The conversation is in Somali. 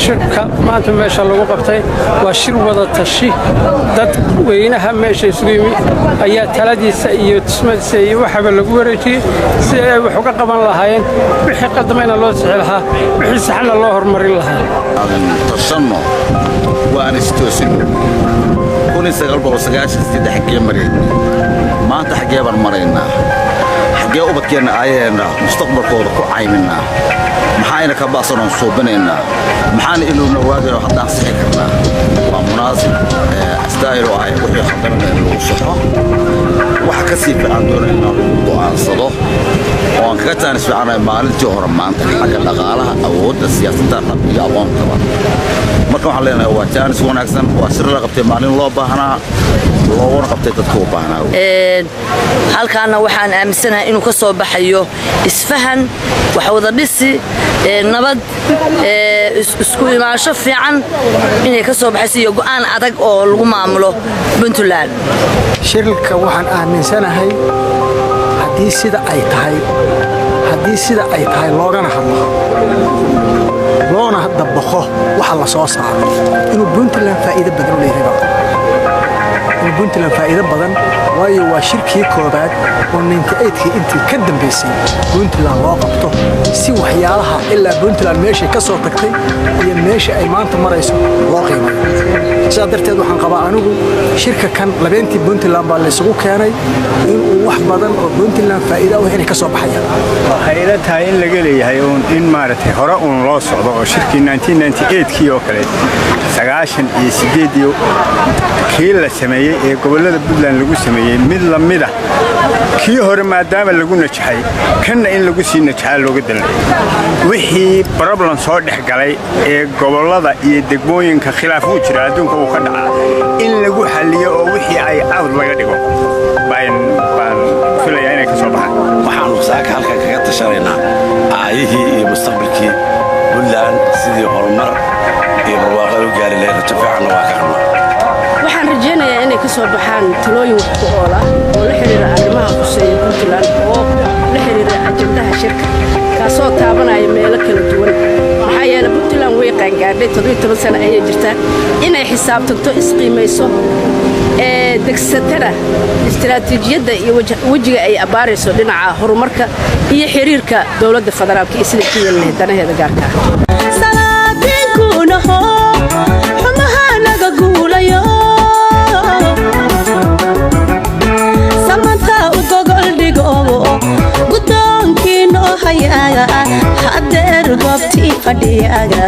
shirka maanta meesha lagu qabtay waa shir wada tashi dad weynaha meesha isugu yimi ayaa taladiisa iyo tusmadiisa iyo waxaba lagu wareejiyay si ay wax uga qaban lahaayeen wixii qadamayna loo sixi lahaa wixii saxna loo horumarin lahaa tashanno waan istoosin xagee marin maanta xagee baan maraynaa xagee ubadkeenna aayaheena mustaqbalkooda ku cayminaa maxayna ka baasanoon suubinaynaa maxaana inuuna waagayo haddaan sixi karnaa waa munaasib astaayilo ahay wixii khaldanana in lagu saxo waxa ka sii fiican doonayna lagu go'aansado oo aan kaga taanis fiicanahay maalintii hore maanta xagga dhaqaalaha awoodda siyaasadda iyo aqoontaba marka waxaan leenahay waa jaanis wanaagsan waa shir la qabtay maalin loo baahnaa looguna qabtay dadka u baahnaa halkaana waxaan aaminsanahay inuu ka soo baxayo isfahan wax wada dhisi nabad isku imaansho fiican inay ka soo baxayso iyo go'aan adag oo lagu maamulo Puntland shirka waxaan aaminsanahay haddii sida ay tahay loogana hadlo loona dabaqo waxa la soo saaro inuu Puntland faa'iido badan u leeyahay Puntland faa'iido badan waayo waa shirkii koobaad oo 98kii intii ka dambeysay Puntland loo qabto si waxyaalaha ilaa Puntland meesha ka soo tagtay iyo meesha ay maanta marayso loo qiimeeyo sidaa darteed waxaan qabaa anigu shirka kan labeentii Puntland baa la isugu keenay inuu wax badan oo Puntland faa'iido u helay ka soo baxaya waxay ila tahay in laga leeyahay in maaragtay hore loo socdo oo shirkii 1998kii oo kale 98 kii la sameeyay ee gobolada Puntland lagu sameeyay mid la mid ah kii hore maadaama lagu najaxay kana in lagu sii najaxaa looga dalay wixii problem soo dhaxgalay ee gobolada iyo degmooyinka khilaaf u jira adduunka uu ka dhacay in lagu xalliyo oo wixii ay cawd laga dhigo baan filayaa inay ka soo baxaan waxaan saaka halka kaga tashanaynaa aayihii iyo mustaqbalkii Puntland sidii horumar iyo barwaaqo u gaari lahayd fiican waa ka qabnaa waxaan rajaynayaa inay ka soo baxaan talooyin wax ku ool ah oo la xiriira arrimaha quseeya Puntland oo la xiriira ajandaha shirka kaasoo taabanaya meelo kala duwan maxaa yeelay Puntland way qaangaadhay 17 sano ayay jirtaa inay xisaabtanto isqiimayso degsatana istiraatiijiyadda iyo wajiga ay abaarayso dhinaca horumarka iyo xiriirka dawladda federaalka iyo sida kii leeyahay danaheeda gaarka hadeer goobtii fadhiyaga